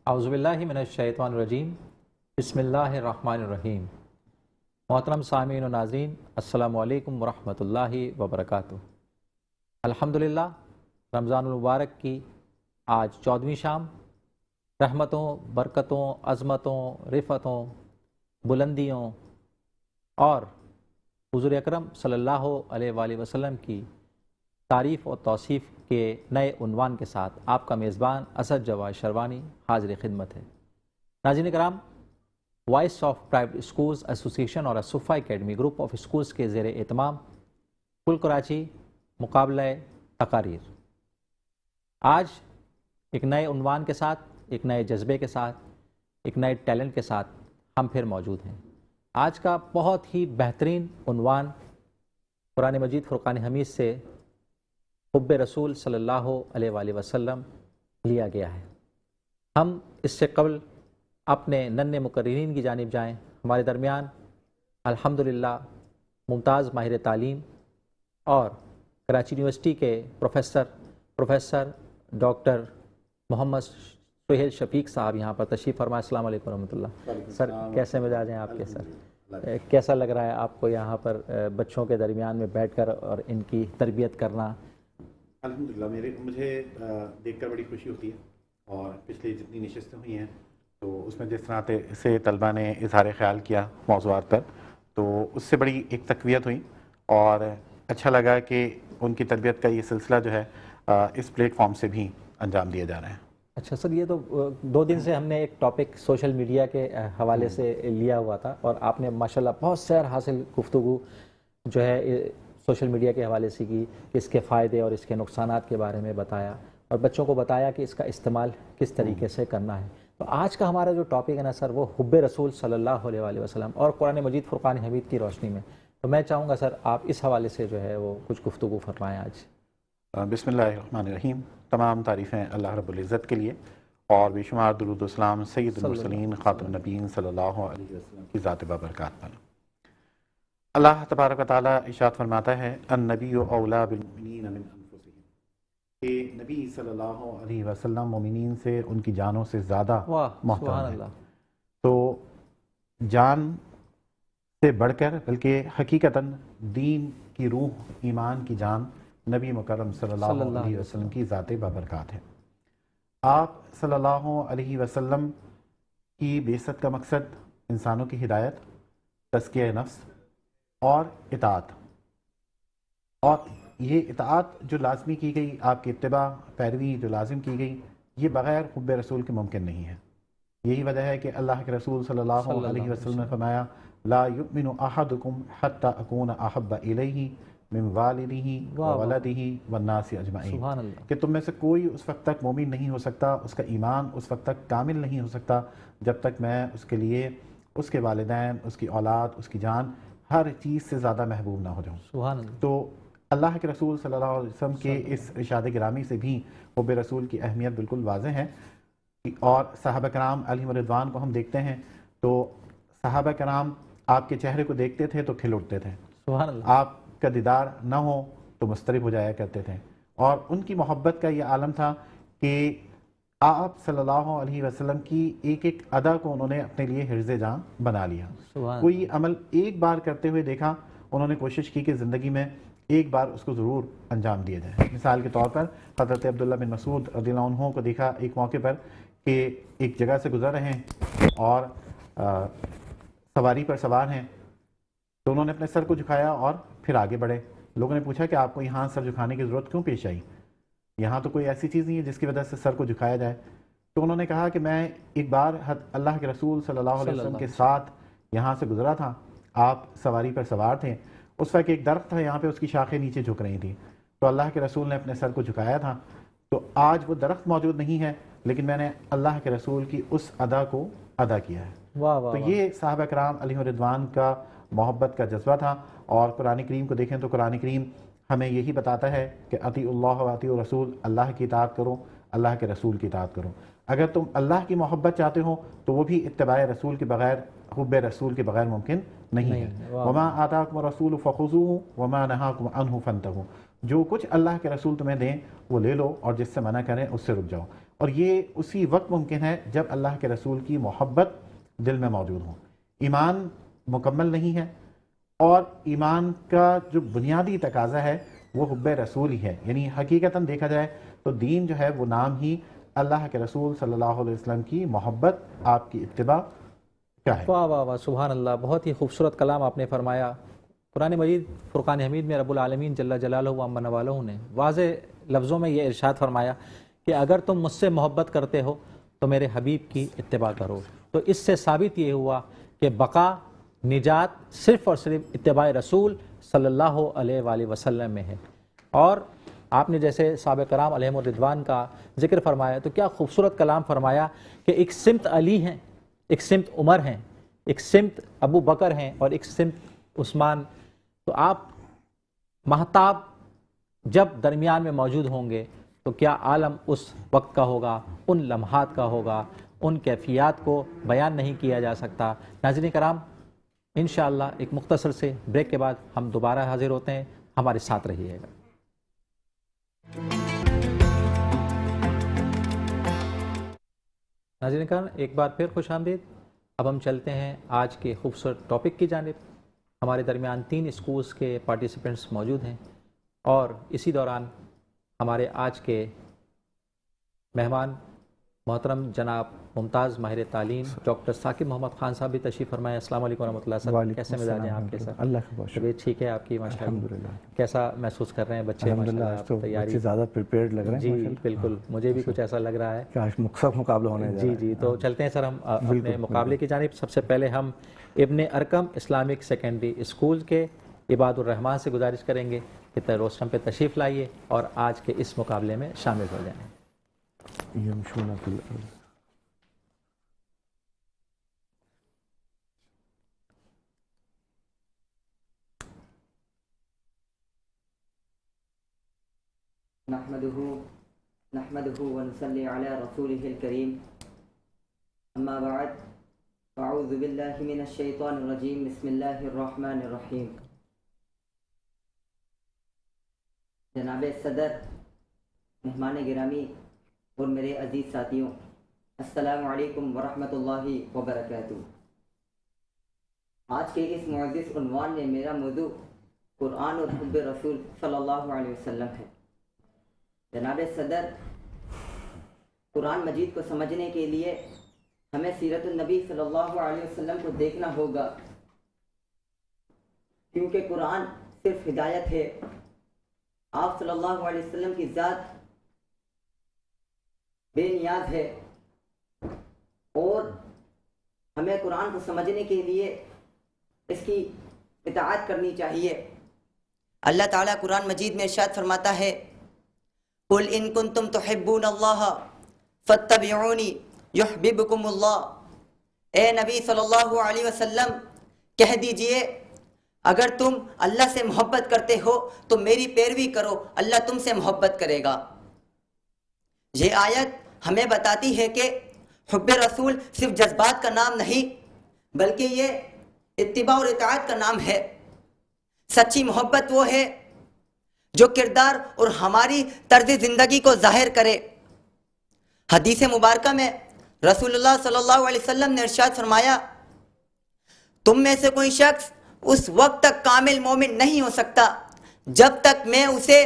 اعوذ باللہ من الشیطان الرجیم بسم اللہ الرحمن الرحیم۔ محترم سامعین و ناظرین، السلام علیکم ورحمۃ اللہ وبرکاتہ۔ الحمدللہ، رمضان المبارک کی آج 14ویں شام رحمتوں، برکتوں، عظمتوں، رفتوں، بلندیوں اور حضور اکرم صلی اللہ علیہ وآلہ وسلم کی تعریف اور توصیف کے نئے عنوان کے ساتھ آپ کا میزبان اسد جواد شروانی حاضر خدمت ہے۔ ناظرین کرام، وائس آف پرائیویٹ اسکولز ایسوسی ایشن اور صفا اکیڈمی گروپ آف اسکولز کے زیر اہتمام کل کراچی مقابلہ تقاریر آج ایک نئے عنوان کے ساتھ، ایک نئے جذبے کے ساتھ، ایک نئے ٹیلنٹ کے ساتھ ہم پھر موجود ہیں۔ آج کا بہت ہی بہترین عنوان قرآن مجید فرقان حمید سے حب رسول صلی اللہ علیہ وآلہ وسلم لیا گیا ہے۔ ہم اس سے قبل اپنے ننھے مقررین کی جانب جائیں۔ ہمارے درمیان الحمدللہ ممتاز ماہر تعلیم اور کراچی یونیورسٹی کے پروفیسر ڈاکٹر محمد سہیل شفیق صاحب یہاں پر تشریف فرمائے۔ السلام علیکم ورحمۃ اللہ۔ سر کیسے مزاج ہیں آپ کے؟ سر کیسا لگ رہا ہے آپ کو یہاں پر بچوں کے درمیان میں بیٹھ کر اور ان کی تربیت کرنا؟ الحمدللہ مجھے دیکھ کر بڑی خوشی ہوتی ہے، اور پچھلی جتنی نشستیں ہوئی ہیں تو اس میں جس طرح سے طلبہ نے اظہار خیال کیا موضوعات پر، تو اس سے بڑی ایک تقویت ہوئی اور اچھا لگا کہ ان کی تربیت کا یہ سلسلہ جو ہے اس پلیٹ فارم سے بھی انجام دیا جا رہا ہے۔ اچھا سر، یہ تو 2 دن سے ہم نے ایک ٹاپک سوشل میڈیا کے حوالے سے لیا ہوا تھا، اور آپ نے ماشاءاللہ بہت سیر حاصل گفتگو جو ہے سوشل میڈیا کے حوالے سے کی، کہ اس کے فائدے اور اس کے نقصانات کے بارے میں بتایا، اور بچوں کو بتایا کہ اس کا استعمال کس طریقے سے کرنا ہے۔ تو آج کا ہمارا جو ٹاپک ہے نا سر، وہ حب رسول صلی اللہ علیہ وآلہ وسلم اور قرآن مجید فرقان حمید کی روشنی میں۔ تو میں چاہوں گا سر آپ اس حوالے سے جو ہے وہ کچھ گفتگو فرمائیں آج۔ بسم اللہ الرحمن الرحیم۔ تمام تعریفیں اللہ رب العزت کے لیے، اور بے شمار درود و سلام سید المرسلین خاتم النبیین صلی اللہ علیہ وسلم کی ذات بابرکات پر۔ اللہ تبارک و تعالیٰ ارشاد فرماتا ہے النبی اولیٰ بالمؤمنین من انفسہم، کہ نبی صلی اللہ علیہ وسلم مومنین سے ان کی جانوں سے زیادہ محترم ہے۔ تو جان سے بڑھ کر، بلکہ حقیقتاً دین کی روح، ایمان کی جان نبی مکرم صلی اللہ علیہ وسلم کی ذات بابرکات ہے۔ آپ صلی اللہ علیہ وسلم کی بعثت کا مقصد انسانوں کی ہدایت، تزکیہ نفس اور اطاعت، اور یہ اطاعت جو لازمی کی گئی، آپ کی اتباع پیروی جو لازم کی گئی، یہ بغیر حب رسول کے ممکن نہیں ہے۔ یہی وجہ ہے کہ اللہ کے رسول صلی اللہ علیہ وسلم نے فرمایا لا یؤمن احدکم حتی اکون احب الیہ من والدہ وولدہ والناس اجمعین، کہ تم میں سے کوئی اس وقت تک مومن نہیں ہو سکتا، اس کا ایمان اس وقت تک کامل نہیں ہو سکتا جب تک میں اس کے لیے اس کے والدین، اس کی اولاد، اس کی جان، ہر چیز سے زیادہ محبوب نہ ہو جاؤں۔ سبحان اللہ۔ تو اللہ کے رسول صلی اللہ علیہ وسلم کے اس ارشاد گرامی سے بھی حب رسول کی اہمیت بالکل واضح ہے۔ اور صحابہ کرام علیہم رضوان کو ہم دیکھتے ہیں تو صحابہ کرام آپ کے چہرے کو دیکھتے تھے تو کھل اٹھتے تھے، سبحان اللہ۔ آپ کا دیدار نہ ہو تو مضطرب ہو جایا کرتے تھے، اور ان کی محبت کا یہ عالم تھا کہ آپ صلی اللہ علیہ وسلم کی ایک ایک ادا کو انہوں نے اپنے لیے حرز جاں بنا لیا۔ کوئی عمل ایک بار کرتے ہوئے دیکھا، انہوں نے کوشش کی کہ زندگی میں ایک بار اس کو ضرور انجام دیا جائے۔ مثال کے طور پر حضرت عبداللہ بن مسعود رضی اللہ عنہ کو دیکھا ایک موقع پر کہ ایک جگہ سے گزر رہے ہیں اور سواری پر سوار ہیں، تو انہوں نے اپنے سر کو جھکایا اور پھر آگے بڑھے۔ لوگوں نے پوچھا کہ آپ کو یہاں سر جھکانے کی ضرورت کیوں پیش آئی؟ یہاں تو کوئی ایسی چیز نہیں ہے جس کی وجہ سے سر کو جھکایا جائے۔ تو انہوں نے کہا کہ میں ایک بار اللہ کے رسول صلی اللہ علیہ وسلم کے ساتھ یہاں سے گزرا تھا، آپ سواری پر سوار تھے، اس وقت ایک درخت تھا یہاں پہ، اس کی شاخیں نیچے جھک رہی تھیں، تو اللہ کے رسول نے اپنے سر کو جھکایا تھا۔ تو آج وہ درخت موجود نہیں ہے، لیکن میں نے اللہ کے رسول کی اس ادا کو ادا کیا ہے۔ تو یہ صحابہ کرام علیہ رضوان کا محبت کا جذبہ تھا۔ اور قرآن کریم کو دیکھیں تو قرآن کریم ہمیں یہی بتاتا ہے کہ اطیعوا اللہ و اطیعوا الرسول، اللہ کی اطاعت کرو، اللہ کے رسول کی اطاعت کرو۔ اگر تم اللہ کی محبت چاہتے ہو تو وہ بھی اتباع رسول کے بغیر، حب رسول کے بغیر ممکن نہیں ہے۔ وما آتاکم الرسول فخذوہ وما نہاکم عنہ فانتہوا، جو کچھ اللہ کے رسول تمہیں دیں وہ لے لو، اور جس سے منع کریں اس سے رک جاؤ۔ اور یہ اسی وقت ممکن ہے جب اللہ کے رسول کی محبت دل میں موجود ہو. ایمان مکمل نہیں ہے، اور ایمان کا جو بنیادی تقاضا ہے وہ حب رسول ہی ہے. یعنی حقیقتاً دیکھا جائے تو دین جو ہے وہ نام ہی اللہ کے رسول صلی اللہ علیہ وسلم کی محبت، آپ کی اتباع کا ہے. واہ واہ واہ، سبحان اللہ، بہت ہی خوبصورت کلام آپ نے فرمایا. قرآن مجید فرقان حمید میں رب العالمین جل جلالہ و عم نوالہ نے واضح لفظوں میں یہ ارشاد فرمایا کہ اگر تم مجھ سے محبت کرتے ہو تو میرے حبیب کی اتباع کرو. تو اس سے ثابت یہ ہوا کہ بقا، نجات صرف اور صرف اتباع رسول صلی اللہ علیہ وآلہ وسلم میں ہے. اور آپ نے جیسے صحابہ کرام علیہم الرضوان کا ذکر فرمایا تو کیا خوبصورت کلام فرمایا کہ ایک سمت علی ہیں، ایک سمت عمر ہیں، ایک سمت ابو بکر ہیں اور ایک سمت عثمان. تو آپ مہتاب جب درمیان میں موجود ہوں گے تو کیا عالم اس وقت کا ہوگا، ان لمحات کا ہوگا، ان کیفیات کو بیان نہیں کیا جا سکتا. ناظرین کرام، انشاءاللہ ایک مختصر سے بریک کے بعد ہم دوبارہ حاضر ہوتے ہیں، ہمارے ساتھ رہیے گا. ناظرین کرام، ایک بار پھر خوش آمدید. اب ہم چلتے ہیں آج کے خوبصورت ٹاپک کی جانب. ہمارے درمیان 3 اسکولز کے پارٹیسپینٹس موجود ہیں، اور اسی دوران ہمارے آج کے مہمان محترم جناب ممتاز ماہر تعلیم ڈاکٹر ثاقب محمد خان صاحب بھی تشریف فرمائے. السلام علیکم ورحمۃ اللہ صاحب. کیسے مزاج ہیں آپ کے ساتھ؟ اللہ کا بہت شکر. طبیعت ٹھیک ہے آپ کی؟ ماشاء اللہ. کیسا محسوس کر رہے ہیں بچے؟ الحمدللہ آج تو بچے زیادہ پریپیئرڈ لگ رہے ہیں. جی بالکل، مجھے بھی کچھ ایسا لگ رہا ہے کہ آج سخت مقابلہ ہونے جا رہا ہے. جی تو چلتے ہیں سر ہم اپنے مقابلے کی جانب. سب سے پہلے ہم ابن ارقم اسلامک سیکنڈری اسکول کے عباد الرحمان سے گزارش کریں گے کہ روسٹم پہ تشریف لائیے اور آج کے اس مقابلے میں شامل ہو جائیں. یمشون فی الارض. نحمده ونصلي على رسوله الكريم. أما بعد، أعوذ بالله من الشيطان الرجيم. بسم الله الرحمن الرحيم. جناب صدر، مہمان گرامی اور میرے عزیز ساتھیوں، السلام علیکم ورحمۃ اللہ وبرکاتہ. آج کے اس معزز عنوان میں میرا موضوع قرآن اور حب رسول صلی اللہ علیہ وسلم ہے. جناب صدر، قرآن مجید کو سمجھنے کے لیے ہمیں سیرت النبی صلی اللہ علیہ وسلم کو دیکھنا ہوگا، کیونکہ قرآن صرف ہدایت ہے. آپ صلی اللہ علیہ وسلم کی ذات بے نیاز ہے، اور ہمیں قرآن کو سمجھنے کے لیے اس کی اطاعت کرنی چاہیے. اللہ تعالیٰ قرآن مجید میں ارشاد فرماتا ہے، قل ان کنتم تحبون اللہ فاتبعونی یحببکم اللہ. اے نبی صلی اللہ علیہ وسلم کہہ دیجئے، اگر تم اللہ سے محبت کرتے ہو تو میری پیروی کرو، اللہ تم سے محبت کرے گا. یہ آیت ہمیں بتاتی ہے کہ حب رسول صرف جذبات کا نام نہیں، بلکہ یہ اتباع اور اطاعت کا نام ہے. سچی محبت وہ ہے جو کردار اور ہماری طرز زندگی کو ظاہر کرے. حدیث مبارکہ میں رسول اللہ صلی اللہ علیہ وسلم نے ارشاد فرمایا، تم میں سے کوئی شخص اس وقت تک کامل مومن نہیں ہو سکتا جب تک میں اسے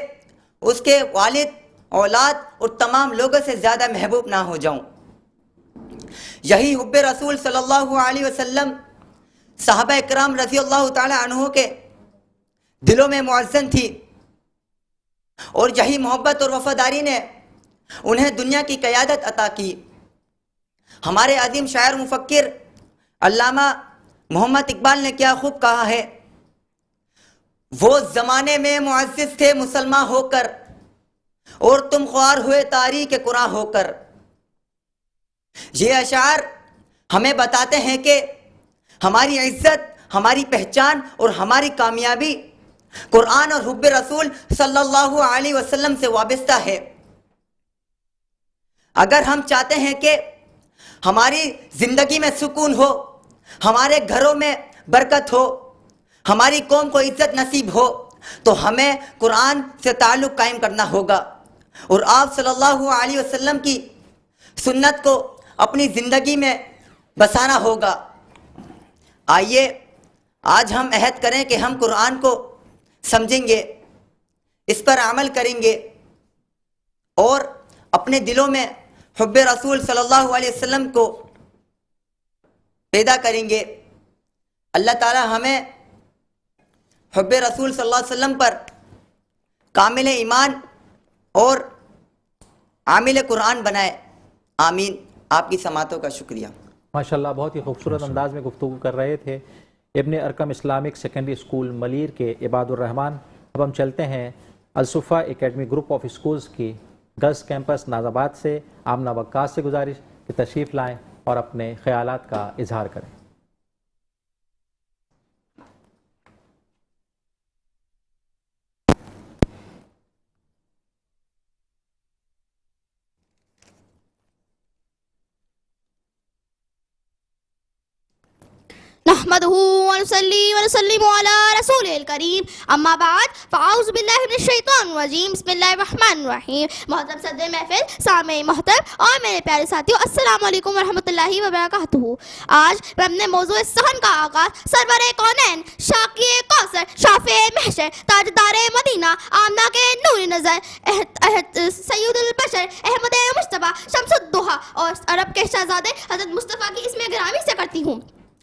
اس کے والد، اولاد اور تمام لوگوں سے زیادہ محبوب نہ ہو جاؤں. یہی حب رسول صلی اللہ علیہ وسلم صحابہ اکرام رضی اللہ تعالی عنہ کے دلوں میں معزن تھی، اور یہی محبت اور وفاداری نے انہیں دنیا کی قیادت عطا کی. ہمارے عظیم شاعر مفکر علامہ محمد اقبال نے کیا خوب کہا ہے، وہ زمانے میں معزز تھے مسلمان ہو کر، اور تم خوار ہوئے تاریخ قرآن ہو کر. یہ اشعار ہمیں بتاتے ہیں کہ ہماری عزت، ہماری پہچان اور ہماری کامیابی قرآن اور حب رسول صلی اللہ علیہ وسلم سے وابستہ ہے. اگر ہم چاہتے ہیں کہ ہماری زندگی میں سکون ہو، ہمارے گھروں میں برکت ہو، ہماری قوم کو عزت نصیب ہو، تو ہمیں قرآن سے تعلق قائم کرنا ہوگا، اور آپ صلی اللہ علیہ وسلم کی سنت کو اپنی زندگی میں بسانا ہوگا۔ آئیے آج ہم عہد کریں کہ ہم قرآن کو سمجھیں گے، اس پر عمل کریں گے اور اپنے دلوں میں حب رسول صلی اللہ علیہ وسلم کو پیدا کریں گے۔ اللہ تعالی ہمیں حب رسول صلی اللہ علیہ وسلم پر کامل ایمان اور عامل قرآن بنائے، آمین۔ آپ کی سماعتوں کا شکریہ۔ ماشاءاللہ بہت ہی خوبصورت انداز میں گفتگو کر رہے تھے ابن Arqam Islamic secondary school Malir کے عباد الرحمن۔ اب ہم چلتے ہیں الصفا اکیڈمی گروپ آف اسکولز کی گرلز کیمپس ناز آباد سے آمنہ وقاص سے گزارش کہ تشریف لائیں اور اپنے خیالات کا اظہار کریں۔ نحمده ونصلي ونسلم على رسوله الكريم اما بعد فاعوذ باللہ من الشیطان الرجیم بسم اللہ الرحمن الرحیم۔ محترم صدر محفل، سامعین محترم اور میرے پیارے ساتھیوں، السلام علیکم ورحمۃ اللہ وبرکاتہ۔ آج میں اپنے موضوع سخن کا آغاز سرور کونین، شاکی کوثر، شافع محشر، تاجدار مدینہ، آمنہ کے نور نظر، سید البشر احمد مصطفیٰ شمس الضحیٰ اور عرب کے شہزادے حضرت مصطفیٰ کی اسم گرامی سے کرتی ہوں۔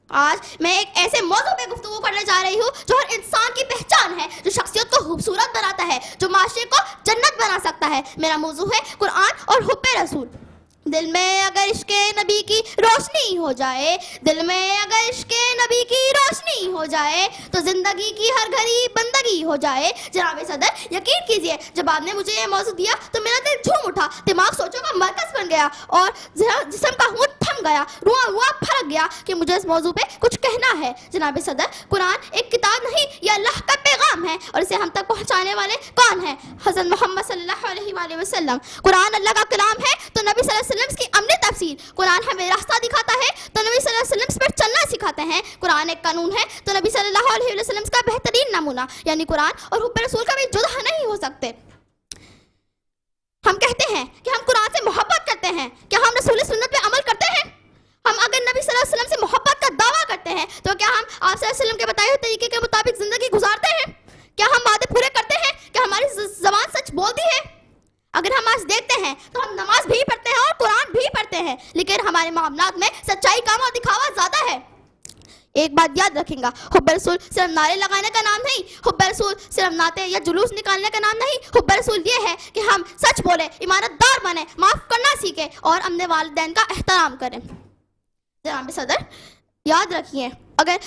آج میں ایک ایسے موضوع پہ گفتگو کرنے جا رہی ہوں جو ہر انسان کی پہچان ہے، جو شخصیت کو خوبصورت بناتا ہے، جو معاشرے کو جنت بنا سکتا ہے۔ میرا موضوع ہے قرآن اور حب رسول۔ دل میں اگر عشق نبی کی روشنی ہو جائے، دل میں اگر عشق نبی کی روشنی ہو جائے تو زندگی کی ہر گھڑی بندگی ہو جائے۔ جناب صدر یقین کیجئے جب آپ نے مجھے یہ موضوع دیا تو میرا دل جھوم اٹھا، دماغ سوچوں کا مرکز بن گیا اور جسم کا ہونٹ تھم گیا، روح پھڑک گیا کہ مجھے اس موضوع پہ کچھ کہنا ہے۔ جناب صدر قرآن ایک کتاب نہیں، یہ اللہ کا پیغام ہے اور اسے ہم تک پہنچانے والے کون ہیں؟ حضرت محمد صلی اللہ علیہ وآلہ وسلم۔ قرآن اللہ کا کلام ہے تو نبی صلی اللہ علیہ وسلم کی عملی تفسیر۔ قرآن ہمیں راستہ دکھاتا ہے تو نبی صلی اللہ علیہ وسلم پر چلنا سکھاتے ہیں۔ قرآن ایک قانون ہے تو نبی صلی اللہ علیہ وسلم کا بہترین نمونہ، یعنی قرآن اور حب رسول کا بھی جدا نہیں ہو سکتے۔ ہم کہتے ہیں کہ ہم قرآن سے محبت کرتے ہیں، کیا ہم رسول سنت پہ عمل کرتے ہیں؟ ہم اگر نبی صلی اللہ علیہ وسلم سے محبت کا دعویٰ کرتے ہیں تو کیا ہم آپ صلی اللہ علیہ وسلم کے بتائے ہوئے طریقے کے مطابق زندگی گزارتے ہیں؟ کیا ہم وعدے پورے کرتے ہیں؟ کیا ہماری زبان سچ بولتی ہے؟ اگر ہم آج دیکھتے ہیں تو ہم نماز بھی پڑھتے ہیں اور قرآن بھی پڑھتے ہیں، لیکن ہمارے معاملات میں سچائی کم اور دکھاوا زیادہ ہے۔ ایک بات یاد رکھیں گا، حب رسول صرف نعرے لگانے کا نام نہیں، حب رسول صرف نعتیں یا جلوس نکالنے کا نام نہیں، حب رسول یہ ہے کہ ہم سچ بولیں، ایمانت دار بنیں، معاف کرنا سیکھیں اور اپنے والدین کا احترام کریں۔ جناب صدر یاد رکھیے، اگر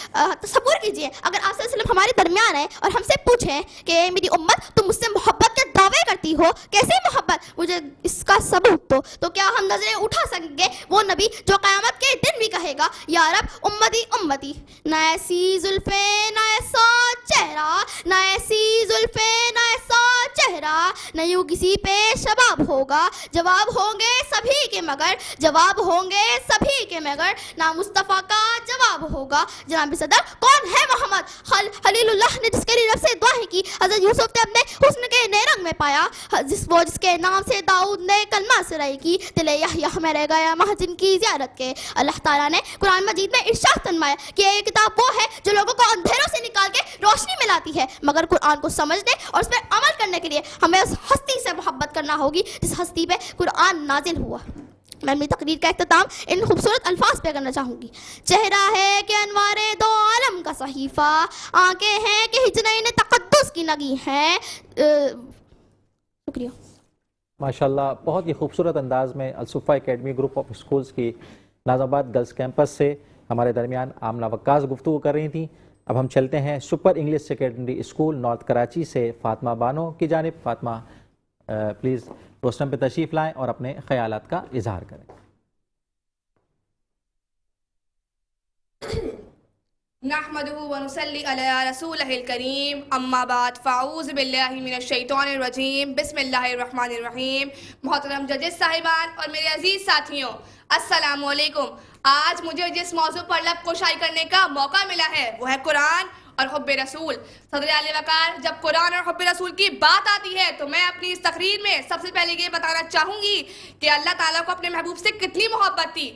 تصور کیجئے اگر آپ صلی اللہ علیہ وسلم ہمارے درمیان ہیں اور ہم سے پوچھیں کہ میری امت تم مجھ سے محبت کے دعوے کرتی ہو، کیسی محبت، مجھے اس کا ثبوت دو، تو کیا ہم نظریں اٹھا سکیں گے وہ نبی جو قیامت کے دن بھی کہے گا یا رب امتی امتی؟ نہ ایسی زلفیں نہ ایسا چہرہ، نہ ایسی زلفیں نہ ایسا چہرہ، نہ یوں کسی پہ شباب ہوگا، جواب ہوں گے سبھی کے مگر، جواب ہوں گے سبھی کے مگر، نہ مصطفیٰ کا جواب ہوگا۔ جناب صدر کون ہے محمد؟ خلیل اللہ نے جس کے لیے رب سے دعائیں کی، حضرت یوسف نے اپنے حسن کے نیرنگ میں پایا، جس کے نام سے داؤد نے کلمہ سرائی کی، دل یحییٰ میں رہ گیا مہجن کی زیارت کے۔ اللہ تعالیٰ نے قرآن مجید میں ارشاد فرمایا کہ یہ کتاب وہ ہے جو لوگوں کو اندھیروں سے نکال کے روشنی میں لاتی ہے، مگر قرآن کو سمجھنے اور اس پر عمل کرنے کے لیے ہمیں اس ہستی سے محبت کرنا ہوگی جس ہستی پہ قرآن نازل ہوا۔ میں اپنی تقریر کا اختتام ان خوبصورت الفاظ پہ کرنا چاہوں گی۔ چہرہ ہے کہ انوار دو عالم کا صحیفہ، آنکھیں ہیں کہ ہجرین تقدس کی نگی ہیں۔ شکریہ۔ ماشاءاللہ بہت ہی خوبصورت انداز میں الصفا اکیڈمی گروپ آف اسکولز کی ناز آباد گرلز کیمپس سے ہمارے درمیان آمنہ وقاص گفتگو کر رہی تھیں۔ اب ہم چلتے ہیں super English secondary school north Karachi سے فاطمہ بانو کی جانب۔ فاطمہ پلیز روسٹم پہ تشریف لائیں اور اپنے خیالات کا اظہار کریں۔ نحمده ونصلي على رسوله الكريم اما بعد فاعوذ باللہ من الشیطان الرجیم بسم اللہ الرحمن الرحیم۔ محترم ججز صاحبان اور میرے عزیز ساتھیوں، السلام علیکم۔ آج مجھے جس موضوع پر لب کشائی کرنے کا موقع ملا ہے وہ ہے قرآن اور حب رسول. صدر اعلی وقار، جب قرآن اور حب رسول کی بات آتی ہے تو میں اپنی اس تقریر میں سب سے پہلے یہ بتانا چاہوں گی کہ اللہ تعالیٰ کو اپنے محبوب سے کتنی محبت تھی.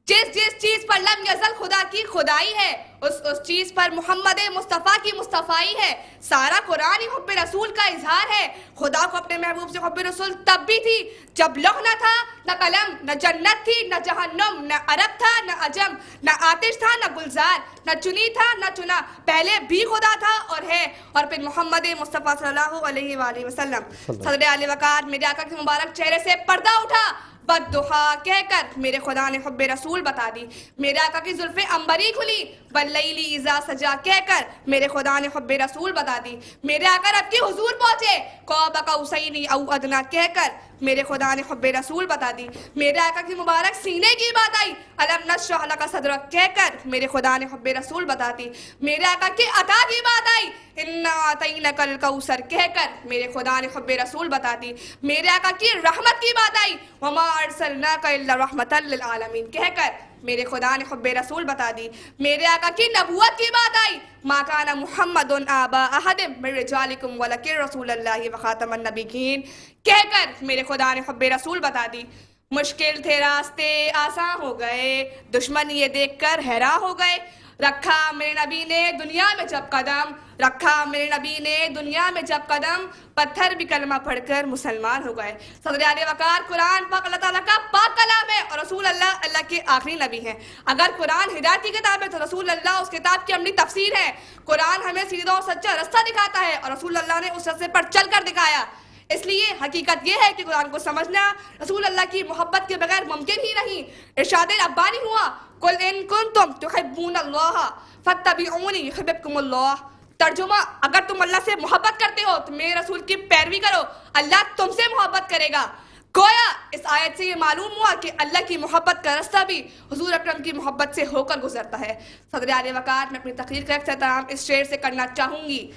جس چیز پر لم یزل خدا کی خدائی ہے اس چیز پر محمد مصطفیٰ کی مصطفیٰ ہے. سارا قرآن ہی حب رسول کا اظہار ہے. خدا کو اپنے محبوب سے حب رسول تب بھی تھی جب لوح نہ تھا، نہ قلم، نہ جنت تھی، نہ جہنم، نہ عرب تھا، نہ عجم، نہ آتش تھا، نہ گلزار، نہ چنی تھا، نہ چنا. پہلے بھی خدا تھا اور ہے، اور پھر محمد مصطفیٰ صلی اللہ علیہ وآلہ وسلم. صدر اعلی وقار، میرے آقا کے مبارک چہرے سے پردہ اٹھا. بددحا کہہ کر میرے خدا نے حب رسول بتا دی. میرے آقا کی زلفیں عنبری کھلی. واللیل اذا سجا کہہ کر میرے خدا نے حب رسول بتا دی. میرے آقا رب کی حضور پہنچے. قاب قوسین او ادنی کہہ کر میرے خدا نے حب رسول بتا دی. میرے آقا کی مبارک سینے کی بات آئی. الم نشرح لک صدرک کہہ کر میرے خدا نے حب رسول بتا دی. میرے آقا کی عطا کی بات آئی. انا اعطینک الکوثر کہہ کر میرے خدا نے حب رسول بتا دی. میرے آقا کی رحمت کی بات آئی. وما ارسلناک الا رحمتا للعالمین کہہ کر میرے خدا نے حب رسول بتا دی. میرے آقا کی نبوت کی بات آئی. ما کان محمد آبا احد من رجالکم ولکن رسول اللہ وخاتم النبیین کہہ کر میرے خدا نے حب رسول بتا دی. مشکل تھے راستے آسان ہو گئے، دشمن یہ دیکھ کر حیران ہو گئے. رکھا میرے نبی نے دنیا میں جب قدم، رکھا میرے نبی نے دنیا میں جب قدم، پتھر بھی کلمہ پڑھ کر مسلمان ہو گئے. صدر اعلی وقار، قرآن پاک اللہ تعالیٰ کا پاک کلام ہے اور رسول اللہ اللہ کے آخری نبی ہیں. اگر قرآن ہدایت کی کتاب ہے تو رسول اللہ اس کتاب کی عملی تفسیر ہے. قرآن ہمیں سیدھا اور سچا رستہ دکھاتا ہے اور رسول اللہ نے اس رستے پر چل کر دکھایا. اس لیے حقیقت یہ ہے کہ قرآن کو سمجھنا رسول اللہ کی محبت کے بغیر ممکن ہی نہیں. ارشاد ربانی ہوا، قل ان کنتم تحبون اللہ فاتبعونی یحببکم اللہ. ترجمہ، اگر تم اللہ سے محبت کرتے ہو تو میرے رسول کی پیروی کرو، اللہ تم سے محبت کرے گا. گویا اس آیت سے یہ معلوم ہوا کہ اللہ کی محبت کا رستہ بھی حضور اکرم کی محبت سے ہو کر گزرتا ہے. صدر اعلی وقار، میں اپنی تقریر کا اختتام اس شعر سے کرنا چاہوں گی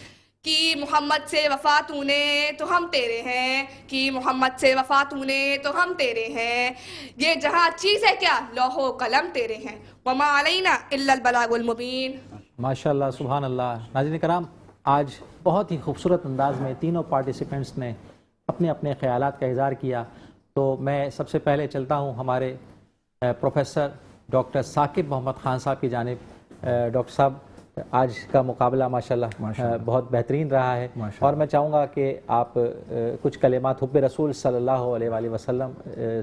کہ محمد سے وفا تو نے تو ہم تیرے ہیں، کہ محمد سے وفا تو نے تو ہم تیرے ہیں. یہ جہاں چیز ہے کیا، لوح و قلم تیرے ہیں. وما علینا الا البلاغ المبین. ماشاءاللہ، سبحان اللہ. ناظرین کرام، آج بہت ہی خوبصورت انداز میں تینوں پارٹیسپینٹس نے اپنے اپنے خیالات کا اظہار کیا. تو میں سب سے پہلے چلتا ہوں ہمارے پروفیسر ڈاکٹر ثاقب محمد خان صاحب کی جانب. ڈاکٹر صاحب، آج کا مقابلہ ماشاءاللہ بہت بہترین رہا ہے، اور میں چاہوں گا کہ آپ کچھ کلمات حب رسول صلی اللہ علیہ وآلہ وسلم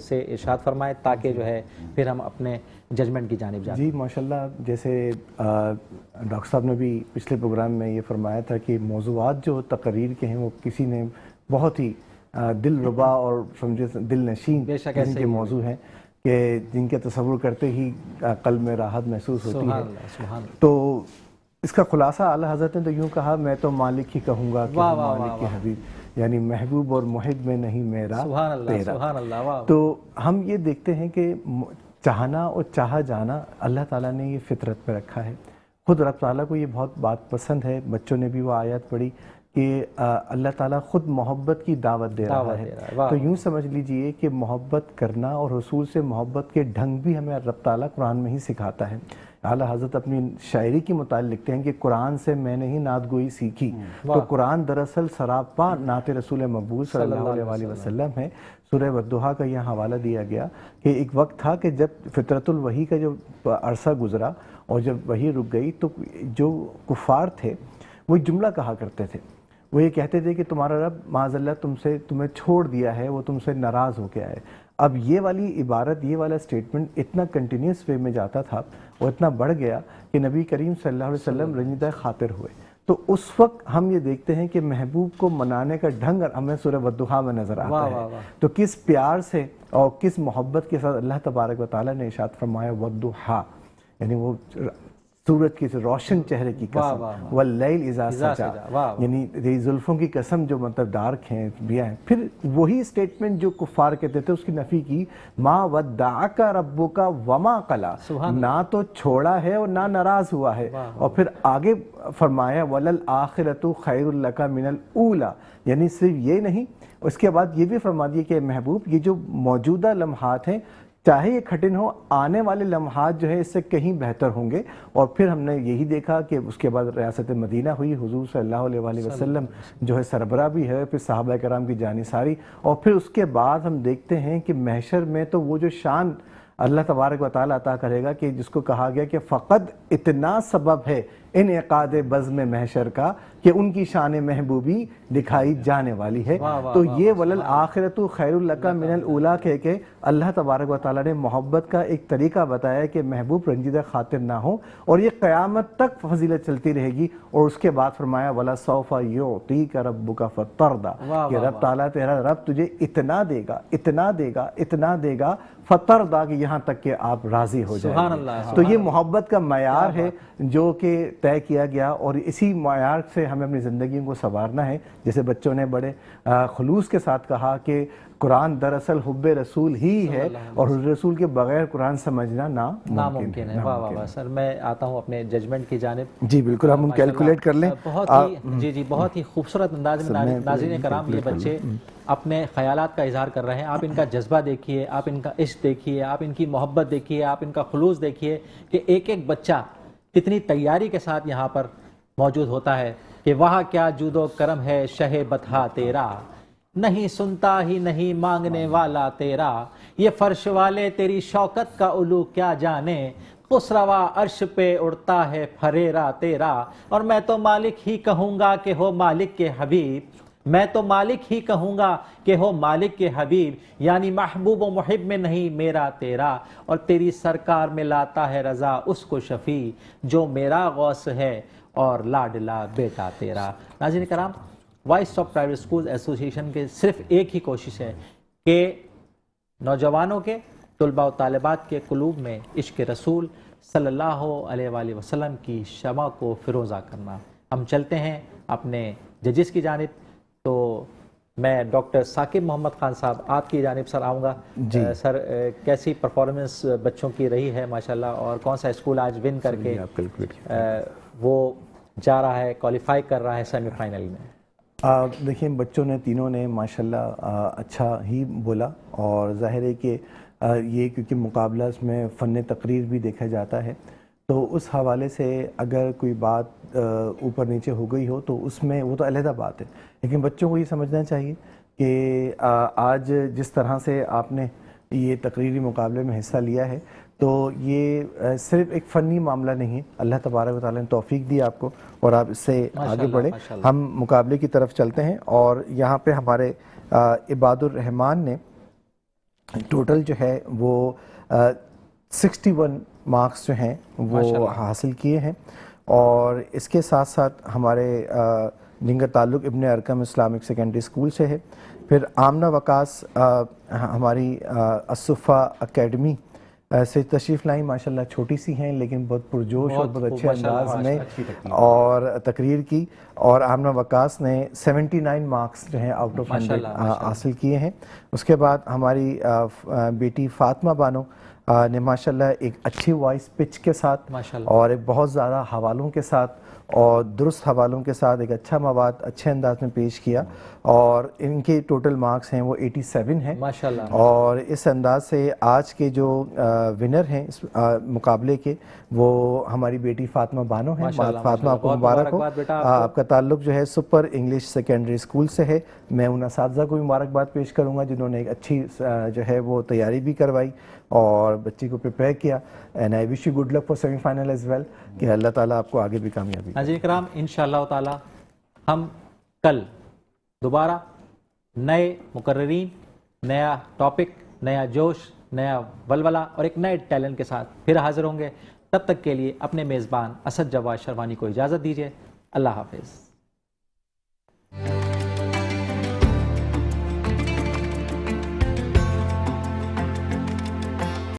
سے ارشاد فرمائیں تاکہ جو ہے پھر ہم اپنے ججمنٹ کی جانب جائیں. جی ماشاءاللہ، جیسے ڈاکٹر صاحب نے بھی پچھلے پروگرام میں یہ فرمایا تھا کہ موضوعات جو تقریر کے ہیں وہ کسی نے بہت ہی دل ربا اور سمجھے دل نشین قسم کے موضوع ہیں کہ جن کے تصور کرتے ہی قلب میں راحت محسوس ہوتی ہے. تو اس کا خلاصہ اعلیٰ حضرت نے تو یوں کہا، میں تو مالک ہی کہوں گا کہ مالک کے حبیب، یعنی محبوب اور محب میں نہیں میرا تیرا. تو ہم یہ دیکھتے ہیں کہ چاہنا اور چاہا جانا اللہ تعالیٰ نے یہ فطرت میں رکھا ہے. خود رب تعالیٰ کو یہ بہت بات پسند ہے. بچوں نے بھی وہ آیت پڑھی کہ اللہ تعالیٰ خود محبت کی دعوت دے رہا ہے. تو یوں سمجھ لیجئے کہ محبت کرنا اور رسول سے محبت کے ڈھنگ بھی ہمیں رب تعالیٰ قرآن میں ہی سکھاتا ہے. اعلیٰ حضرت اپنی شاعری کی متعلق لکھتے ہیں کہ قرآن سے میں نے ہی نعت گوئی سیکھی. تو قرآن دراصل سراپا نعت رسول مقبول صلی اللہ علیہ وآلہ وسلم ہے. سورہ والضحیٰ کا یہاں حوالہ دیا گیا کہ ایک وقت تھا کہ جب فطرت الوحی کا جو عرصہ گزرا اور جب وحی رک گئی تو جو کفار تھے وہ ایک جملہ کہا کرتے تھے. وہ یہ کہتے تھے کہ تمہارا رب معاذ اللہ تمہیں چھوڑ دیا ہے، وہ تم سے ناراض ہو گیا ہے. اب یہ والی عبارت، یہ والا سٹیٹمنٹ اتنا کنٹینیوس وے میں جاتا تھا اور اتنا بڑھ گیا کہ نبی کریم صلی اللہ علیہ وسلم رنجیدہ خاطر ہوئے. تو اس وقت ہم یہ دیکھتے ہیں کہ محبوب کو منانے کا ڈھنگ ہمیں سورہ والضحیٰ میں نظر آتا ہے. تو کس پیار سے اور کس محبت کے ساتھ اللہ تبارک و تعالیٰ نے ارشاد فرمایا والضحیٰ، یعنی وہ سورج کی روشن چہرے کی قسم، واللیل اذا سجا، یعنی زلفوں کی قسم جو مطلب ڈارک ہیں بیا ہیں. پھر وہی سٹیٹمنٹ جو کفار کہتے تھے اس کی نفی کی، ما ودعک ربک وما قلی، نہ تو چھوڑا ہے اور نہ ناراض ہوا ہے. اور پھر آگے فرمایا وللآخرۃ خیر لک من الاولی، یعنی صرف یہ نہیں، اس کے بعد یہ بھی فرما دیا کہ محبوب یہ جو موجودہ لمحات ہیں چاہے یہ کٹھن ہو، آنے والے لمحات جو ہے اس سے کہیں بہتر ہوں گے۔ اور پھر ہم نے یہی دیکھا کہ اس کے بعد ریاست مدینہ ہوئی، حضور صلی اللہ علیہ وآلہ وسلم جو ہے سربراہ بھی ہے، پھر صحابہ کرام کی جانثاری، اور پھر اس کے بعد ہم دیکھتے ہیں کہ محشر میں تو وہ جو شان اللہ تبارک و تعالیٰ عطا کرے گا کہ جس کو کہا گیا کہ فقط اتنا سبب ہے انعقاد بزم محشر کا کہ ان کی شان محبوبی دکھائی جانے والی ہے۔ تو یہ وللآخرۃ خیر لک من الاولیٰ کہہ کے اللہ تبارک و تعالیٰ نے محبت کا ایک طریقہ بتایا کہ محبوب رنجیدہ خاطر نہ ہو، اور یہ قیامت تک فضیلت چلتی رہے گی۔ اور اس کے بعد فرمایا وَلَسَوْفَ يُعْطِيكَ رَبُّكَ فَتَرْضَىٰ، کہ رب تعالیٰ تیرا رب تجھے اتنا دے گا، اتنا دے گا، اتنا دے گا، فترضیٰ، کہ یہاں تک کہ آپ راضی ہو جائیں گے۔ تو یہ محبت کا معیار ہے جو کہ طے کیا گیا، اور اسی معیار سے ہمیں اپنی زندگیوں کو سنوارنا ہے۔ جیسے بچوں نے بڑے خلوص کے ساتھ کہا کہ قرآن دراصل حب رسول ہی ہے، اور حب رسول کے بغیر قرآن سمجھنا ناممکن ہے۔ واہ واہ واہ سر، میں آتا ہوں اپنے ججمنٹ کی جانب۔ جی بالکل، ہم کیلکولیٹ کر لیں۔ بہت ہی جی بہت ہی خوبصورت انداز میں ناظرین کرام یہ بچے اپنے خیالات کا اظہار کر رہے ہیں۔ آپ ان کا جذبہ دیکھیے، آپ ان کا عشق دیکھیے، آپ ان کی محبت دیکھیے، آپ ان کا خلوص دیکھیے کہ ایک ایک بچہ کتنی تیاری کے ساتھ یہاں پر موجود ہوتا ہے کہ وہاں کیا جود و کرم ہے شہ بطحا تیرا، نہیں سنتا ہی نہیں مانگنے والا تیرا، یہ فرش والے تیری شوکت کا علو کیا جانے، خسروا عرش پہ اڑتا ہے پھریرا تیرا، اور میں تو مالک ہی کہوں گا کہ ہو مالک کے حبیب، میں تو مالک ہی کہوں گا کہ ہو مالک کے حبیب، یعنی محبوب و محب میں نہیں میرا تیرا، اور تیری سرکار میں لاتا ہے رضا اس کو شفیع جو میرا غوث ہے اور لاڈلا بیٹا تیرا۔ ناظرین کرام، وائس آف پرائیویٹ اسکول ایسوسی ایشن کے صرف ایک ہی کوشش ہے کہ نوجوانوں کے، طلباء و طالبات کے قلوب میں عشق رسول صلی اللہ علیہ وآلہ وسلم کی شمع کو فروزہ کرنا۔ ہم چلتے ہیں اپنے ججز کی جانب، تو میں ڈاکٹر ثاقب محمد خان صاحب آپ کی جانب سر آؤں گا۔ سر کیسی پرفارمنس بچوں کی رہی ہے ماشاءاللہ، اور کون سا اسکول آج ون کر کے وہ جا رہا ہے، کوالیفائی کر رہا ہے سیمی فائنل میں؟ دیکھیں بچوں نے تینوں نے ماشاءاللہ اچھا ہی بولا، اور ظاہر ہے کہ یہ کیونکہ مقابلہ اس میں فن تقریر بھی دیکھا جاتا ہے، تو اس حوالے سے اگر کوئی بات اوپر نیچے ہو گئی ہو تو اس میں وہ تو علیحدہ بات ہے، لیکن بچوں کو یہ سمجھنا چاہیے کہ آج جس طرح سے آپ نے یہ تقریری مقابلے میں حصہ لیا ہے تو یہ صرف ایک فنی معاملہ نہیں ہے، اللہ تبارک و تعالیٰ نے توفیق دی آپ کو اور آپ اس سے آگے بڑھے۔ ہم مقابلے کی طرف چلتے ہیں، اور یہاں پہ ہمارے عباد الرحمن نے ٹوٹل جو ہے وہ 61 مارکس جو ہیں وہ حاصل کیے ہیں، اور اس کے ساتھ ساتھ ہمارے جن کا تعلق ابن ارقم اسلامک سیکنڈری اسکول سے ہے۔ پھر آمنہ وقاص ہماری الصفا اکیڈمی سے تشریف لائیں، ماشاءاللہ چھوٹی سی ہیں لیکن بہت پرجوش اور بہت اچھے انداز میں اور تقریر کی، اور آمنہ وقاص نے 79 مارکس جو ہیں آؤٹ آف 100 حاصل کیے ہیں۔ اس کے بعد ہماری بیٹی فاطمہ بانو نے ماشاءاللہ ایک اچھی وائس پچ کے ساتھ اور ایک بہت زیادہ حوالوں کے ساتھ اور درست حوالوں کے ساتھ ایک اچھا مواد اچھے انداز میں پیش کیا، اور ان کے ٹوٹل مارکس ہیں وہ 87 ہیں ماشاءاللہ۔ اور اس انداز سے آج کے جو ونر ہیں اس مقابلے کے وہ ہماری بیٹی فاطمہ بانو ہیں۔ فاطمہ آپ کو مبارک ہو، آپ کا تعلق جو ہے سپر انگلش سیکنڈری اسکول سے ہے۔ میں ان اساتذہ کو بھی مبارکباد پیش کروں گا جنہوں نے ایک اچھی جو ہے وہ تیاری بھی کروائی اور بچی کو پریپیئر کیا، and I wish you good luck for semi final as well, کہ اللہ تعالیٰ آپ کو آگے بھی کامیابی۔ ناظرین کرام، انشاءاللہ تعالی ہم کل دوبارہ نئے مقررین، نیا ٹاپک، نیا جوش، نیا ولولہ اور ایک نئے ٹیلنٹ کے ساتھ پھر حاضر ہوں گے۔ تب تک کے لیے اپنے میزبان اسد جواد شروانی کو اجازت دیجیے۔ اللہ حافظ۔